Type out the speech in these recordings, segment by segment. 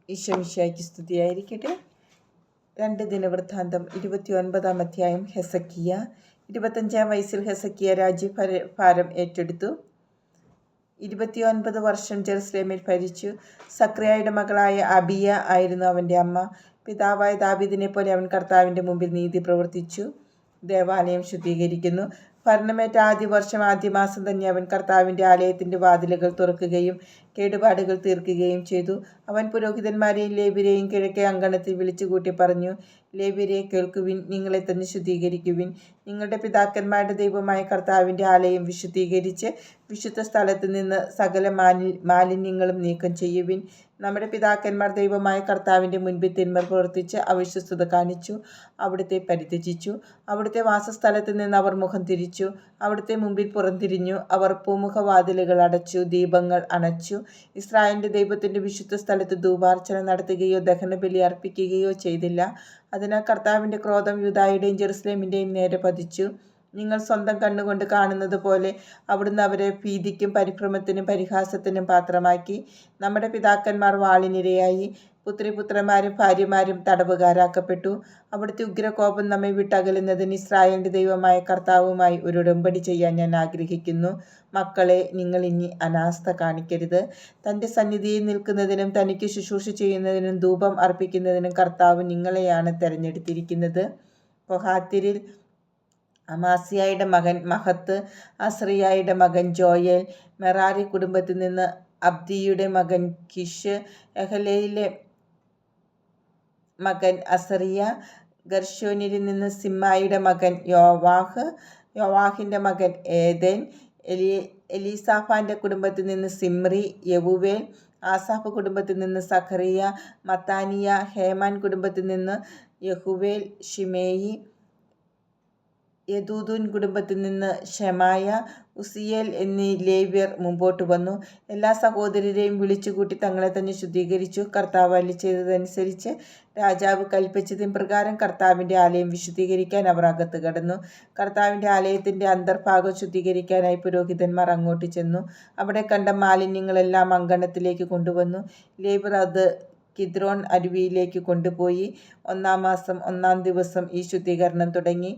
ഈശോമിശിഹായ്ക്ക് സ്തുതിയായിരിക്കട്ടെ. 2 ദിനവൃത്താന്തം 29-ാം അധ്യായം. ഹെസക്കിയ 25-ാം വയസ്സിൽ ഹെസക്കിയ രാജ്യഭാരം ഏറ്റെടുത്തു. 29 വർഷം ജെറുസലേമിൽ ഭരിച്ചു. സക്രിയായുടെ മകളായ അബിയ ആയിരുന്നു അവൻ്റെ അമ്മ. പിതാവായ ദാവീദിനെ പോലെ അവൻ കർത്താവിൻ്റെ മുമ്പിൽ നീതി പ്രവർത്തിച്ചു. ദേവാലയം ശുദ്ധീകരിക്കുന്നു. ഭരണമേറ്റ ആദ്യ വർഷം ആദ്യ മാസം തന്നെ അവൻ കർത്താവിൻ്റെ ആലയത്തിൻ്റെ വാതിലുകൾ തുറക്കുകയും കേടുപാടുകൾ തീർക്കുകയും ചെയ്തു. അവൻ പുരോഹിതന്മാരെയും ലേവ്യരെയും കിഴക്കേ അങ്കണത്തിൽ വിളിച്ചുകൂട്ടി പറഞ്ഞു, ലേവ്യരെ കേൾക്കുവിൻ, നിങ്ങളെ തന്നെ ശുദ്ധീകരിക്കുവിൻ. നിങ്ങളുടെ പിതാക്കന്മാരുടെ ദൈവമായ കർത്താവിൻ്റെ ആലയം വിശുദ്ധീകരിച്ച് വിശുദ്ധ സ്ഥലത്ത് നിന്ന് സകല മാലിന്യങ്ങളും നീക്കം ചെയ്യുവിൻ. നമ്മുടെ പിതാക്കന്മാർ ദൈവമായ കർത്താവിൻ്റെ മുൻപിൽ തിന്മ പ്രവർത്തിച്ച് അവിശ്വസ്തത കാണിച്ചു. അവിടുത്തെ പരിത്യജിച്ചു. അവിടുത്തെ വാസസ്ഥലത്ത് നിന്ന് അവർ മുഖം തിരിച്ചു. അവിടുത്തെ മുമ്പിൽ പുറംതിരിഞ്ഞു. അവർ പൂമുഖവാതിലുകൾ അടച്ചു, ദീപങ്ങൾ അണച്ചു. ഇസ്രായേലിൻ്റെ ദൈവത്തിൻ്റെ വിശുദ്ധ സ്ഥലത്ത് ധൂപാർച്ചന നടത്തുകയോ ദഹനബലി അർപ്പിക്കുകയോ ചെയ്തില്ല. അതിനാൽ കർത്താവിൻ്റെ ക്രോധം യൂദായുടെയും ജെറുസലേമിൻ്റെയും നേരെ പതിച്ചു. നിങ്ങൾ സ്വന്തം കണ്ണുകൊണ്ട് കാണുന്നത് പോലെ അവിടുന്ന് അവരെ ഭീതിക്കും പരിഭ്രമത്തിനും പരിഹാസത്തിനും പാത്രമാക്കി. നമ്മുടെ പിതാക്കന്മാർ വാളിനിരയായി. പുത്രിപുത്രന്മാരും ഭാര്യമാരും തടവുകാരാക്കപ്പെട്ടു. അവിടുത്തെ ഉഗ്രകോപം നമ്മെ വിട്ടകലുന്നതിന് ഇസ്രായേലിൻ്റെ ദൈവമായ കർത്താവുമായി ഒരു ഉടമ്പടി ചെയ്യാൻ ഞാൻ ആഗ്രഹിക്കുന്നു. മക്കളെ, നിങ്ങൾ ഇനി അനാസ്ഥ കാണിക്കരുത്. തൻ്റെ സന്നിധിയിൽ നിൽക്കുന്നതിനും തനിക്ക് ശുശ്രൂഷ ചെയ്യുന്നതിനും ധൂപം അർപ്പിക്കുന്നതിനും കർത്താവ് നിങ്ങളെയാണ് തെരഞ്ഞെടുത്തിരിക്കുന്നത്. കൊഹാത്യരിൽ അമാസിയായുടെ മകൻ മഹത്ത്, അസറിയായുടെ മകൻ ജോയേൽ, മെറാരി കുടുംബത്തിൽ നിന്ന് അബ്ദിയുടെ മകൻ കിഷ്, എഹലയിലെ മകൻ അസറിയ, ഗർശോനിൽ നിന്ന് സിമ്മായിയുടെ മകൻ യോവാഹിൻ്റെ മകൻ ഏദേൻ, എലീസാഫാൻ്റെ കുടുംബത്തിൽ നിന്ന് സിമ്രി, യവുവേൽ, ആസാഫ് കുടുംബത്തിൽ നിന്ന് സഖറിയ, മത്താനിയ, ഹേമാൻ കുടുംബത്തിൽ നിന്ന് യഹുവേൽ, ഷിമേയി, യദൂദൂൻ കുടുംബത്തിൽ നിന്ന് ഷെമായ, ഉസിയേൽ എന്നീ ലേവ്യർ മുമ്പോട്ട് വന്നു. എല്ലാ സഹോദരരെയും വിളിച്ചുകൂട്ടി തങ്ങളെ തന്നെ ശുദ്ധീകരിച്ചു. കർത്താവ് അരുളിച്ചെയ്തതനുസരിച്ച് രാജാവ് കൽപ്പിച്ചതിൻ പ്രകാരം കർത്താവിൻ്റെ ആലയം വിശുദ്ധീകരിക്കാൻ അവർ അകത്ത് കടന്നു. കർത്താവിൻ്റെ ആലയത്തിൻ്റെ അന്തർഭാഗം ശുദ്ധീകരിക്കാനായി പുരോഹിതന്മാർ അങ്ങോട്ട് ചെന്നു. അവിടെ കണ്ട മാലിന്യങ്ങളെല്ലാം അങ്കണത്തിലേക്ക് കൊണ്ടുവന്നു. ലേവ്യർ അത് കിദ്രോൺ അരുവിയിലേക്ക് കൊണ്ടുപോയി. 1-ാം മാസം 1-ാം ദിവസം ഈ ശുദ്ധീകരണം തുടങ്ങി.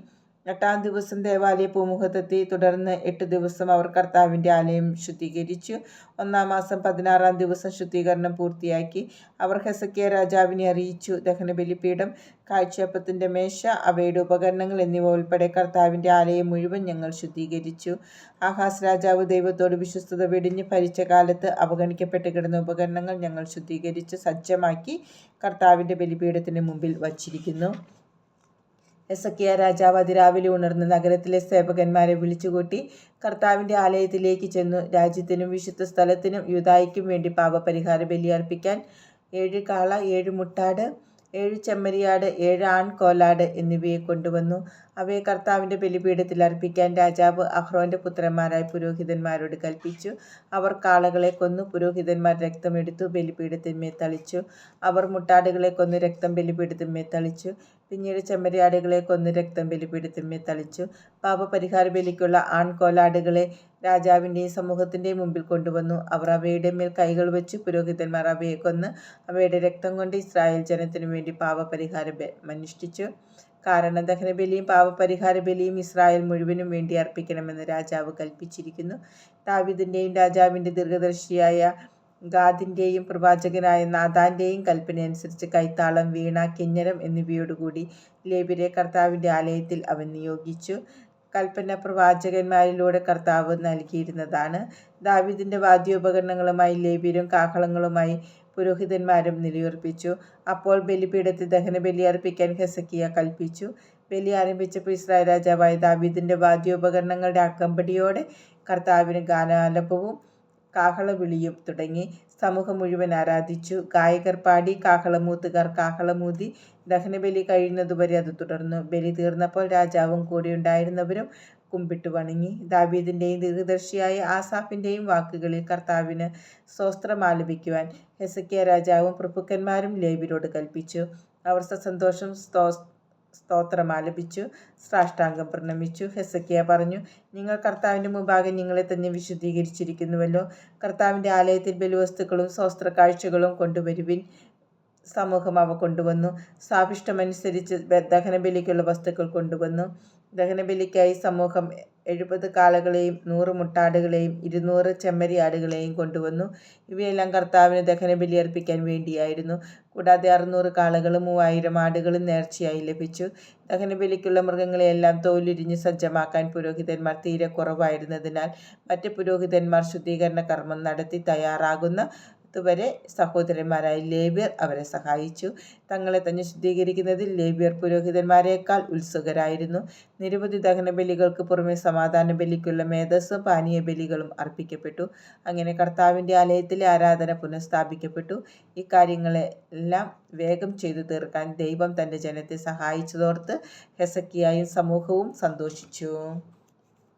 8-ാം ദിവസം ദേവാലയ പൂമുഖത്തെത്തി. തുടർന്ന് 8 ദിവസം അവർ കർത്താവിൻ്റെ ആലയം ശുദ്ധീകരിച്ചു. 1-ാം മാസം 16-ാം ദിവസം ശുദ്ധീകരണം പൂർത്തിയാക്കി. അവർ ഹെസക്കിയ രാജാവിനെ അറിയിച്ചു, ദഹനബലിപീഠം, കാഴ്ചയപ്പത്തിൻ്റെ മേശ, അവയുടെ ഉപകരണങ്ങൾ എന്നിവ ഉൾപ്പെടെ കർത്താവിൻ്റെ ആലയം മുഴുവൻ ഞങ്ങൾ ശുദ്ധീകരിച്ചു. ആഹാസ് രാജാവ് ദൈവത്തോട് വിശ്വസ്തത വെടിഞ്ഞ് ഭരിച്ച കാലത്ത് അവഗണിക്കപ്പെട്ട് കിടന്ന ഉപകരണങ്ങൾ ഞങ്ങൾ ശുദ്ധീകരിച്ച് സജ്ജമാക്കി കർത്താവിൻ്റെ ബലിപീഠത്തിന് മുമ്പിൽ വച്ചിരിക്കുന്നു. ഹെസക്കിയ രാജാവ് അതിരാവിലെ ഉണർന്ന് നഗരത്തിലെ സേവകന്മാരെ വിളിച്ചുകൂട്ടി കർത്താവിൻ്റെ ആലയത്തിലേക്ക് ചെന്നു. രാജ്യത്തിനും വിശുദ്ധ സ്ഥലത്തിനും യൂദായ്ക്കും വേണ്ടി പാപപരിഹാര ബലി അർപ്പിക്കാൻ 7 കാള, 7 മുട്ടാട്, 7 ചെമ്മരിയാട്, 7 ആൺകോലാട് എന്നിവയെ കൊണ്ടുവന്നു. അവയെ കർത്താവിൻ്റെ ബലിപീഠത്തിൽ അർപ്പിക്കാൻ രാജാവ് അഹ്റോൻ്റെ പുത്രന്മാരായ പുരോഹിതന്മാരോട് കൽപ്പിച്ചു. അവർ കാളകളെ കൊന്നു. പുരോഹിതന്മാർ രക്തമെടുത്തു ബലിപീഠത്തിന്മേൽ തളിച്ചു. അവർ മുട്ടാടുകളെ കൊന്നു രക്തം ബലിപീഠത്തിന്മേൽ തളിച്ചു. പിന്നീട് ചെമ്മരിയാടുകളെ കൊന്നു രക്തം ബലിപീഠത്തിന്മേൽ തളിച്ചു. പാപപരിഹാര ബലിക്കുള്ള ആൺകോലാടുകളെ രാജാവിൻ്റെയും സമൂഹത്തിൻ്റെയും മുമ്പിൽ കൊണ്ടുവന്നു. അവർ അവയുടെ മേൽ കൈകൾ വെച്ച് പുരോഹിതന്മാർ അവയെ കൊന്ന് അവയുടെ രക്തം കൊണ്ട് ഇസ്രായേൽ ജനത്തിനു വേണ്ടി പാപപരിഹാര അനുഷ്ഠിച്ചു. കാരണം ദഹനബലിയും പാപപരിഹാര ബലിയും ഇസ്രായേൽ മുഴുവനും വേണ്ടി അർപ്പിക്കണമെന്ന് രാജാവ് കൽപ്പിച്ചിരിക്കുന്നു. ദാവീദിൻ്റെയും രാജാവിൻ്റെ ദീർഘദർശിയായ ഗാദിൻ്റെയും പ്രവാചകനായ നാഥാൻ്റെയും കൽപ്പനയനുസരിച്ച് കൈത്താളം, വീണ, കിന്നരം എന്നിവയോടുകൂടി ലേവ്യരെ കർത്താവിൻ്റെ ആലയത്തിൽ അവൻ നിയോഗിച്ചു. കൽപ്പന പ്രവാചകന്മാരിലൂടെ കർത്താവ് നൽകിയിരുന്നതാണ്. ദാവീദിൻ്റെ വാദ്യോപകരണങ്ങളുമായി ലേവ്യരും കാഹളങ്ങളുമായി പുരോഹിതന്മാരും നിലയുറപ്പിച്ചു. അപ്പോൾ ബലിപീഠത്തിൽ ദഹനബലി അർപ്പിക്കാൻ ഹെസക്കിയ കൽപ്പിച്ചു. ബലി ആരംഭിച്ചപ്പോൾ ഇസ്രായേൽ രാജാവായ ദാവീദിൻ്റെ വാദ്യോപകരണങ്ങളുടെ അകമ്പടിയോടെ കർത്താവിന് ഗാനാലാപനവും കാഹളവിളിയും തുടങ്ങി. സമൂഹം മുഴുവൻ ആരാധിച്ചു. ഗായകർ പാടി, കാഹളമൂത്തുകാർ കാഹളമൂതി. ദഹനബലി കഴിയുന്നതുവരെ അത് തുടർന്നു. ബലി തീർന്നപ്പോൾ രാജാവും കൂടെയുണ്ടായിരുന്നവരും കുമ്പിട്ട് വണങ്ങി. ദാവീദിൻ്റെയും ദീർഘദർശിയായ ആസാഫിൻ്റെയും വാക്കുകളിൽ കർത്താവിന് സ്തോത്രം ആലപിക്കുവാൻ ഹെസക്കിയ രാജാവും പ്രഭുക്കന്മാരും ലേവ്യരോട് കൽപ്പിച്ചു. അവർ സന്തോഷം സ്തോത്രം ആലപിച്ചു, സാഷ്ടാംഗം പ്രണമിച്ചു. ഹെസക്കിയ പറഞ്ഞു, നിങ്ങൾ കർത്താവിൻ്റെ മുമ്പാകെ നിങ്ങളെ തന്നെ വിശുദ്ധീകരിച്ചിരിക്കുന്നുവല്ലോ. കർത്താവിൻ്റെ ആലയത്തിൽ ബലിവസ്തുക്കളും സ്വസ്ത്ര കാഴ്ചകളും കൊണ്ടുവരുവിൻ. സമൂഹം അവ കൊണ്ടുവന്നു. സ്വാഭിഷ്ടമനുസരിച്ച് ദഹനബലിക്കുള്ള വസ്തുക്കൾ കൊണ്ടുവന്നു. ദഹനബലിക്കായി സമൂഹം 70 കാളകളെയും 100 മുട്ടാടുകളെയും 200 ചെമ്മരിയാടുകളെയും കൊണ്ടുവന്നു. ഇവയെല്ലാം കർത്താവിന് ദഹനബലി അർപ്പിക്കാൻ വേണ്ടിയായിരുന്നു. കൂടാതെ 600 കാളകളും 3000 ആടുകളും നേർച്ചയായി ലഭിച്ചു. ദഹനബലിക്കുള്ള മൃഗങ്ങളെയെല്ലാം തോലുരിഞ്ഞ് സജ്ജമാക്കാൻ പുരോഹിതന്മാർ തീരെ കുറവായിരുന്നതിനാൽ മറ്റ് പുരോഹിതന്മാർ ശുദ്ധീകരണ കർമ്മം നടത്തി തയ്യാറാകുന്നതുവരെ സഹോദരന്മാരായ ലേവ്യർ അവരെ സഹായിച്ചു. തങ്ങളെ തന്നെ ശുദ്ധീകരിക്കുന്നതിൽ ലേവ്യർ പുരോഹിതന്മാരെക്കാൾ ഉത്സുകരായിരുന്നു. നിരവധി ദഹനബലികൾക്ക് പുറമെ സമാധാന ബലിക്കുള്ള മേധസ്സും പാനീയ ബലികളും അർപ്പിക്കപ്പെട്ടു. അങ്ങനെ കർത്താവിൻ്റെ ആലയത്തിലെ ആരാധന പുനഃസ്ഥാപിക്കപ്പെട്ടു. ഈ കാര്യങ്ങളെല്ലാം വേഗം ചെയ്തു തീർക്കാൻ ദൈവം തൻ്റെ ജനത്തെ സഹായിച്ചതോർത്ത് ഹെസക്കിയായും സമൂഹവും സന്തോഷിച്ചു.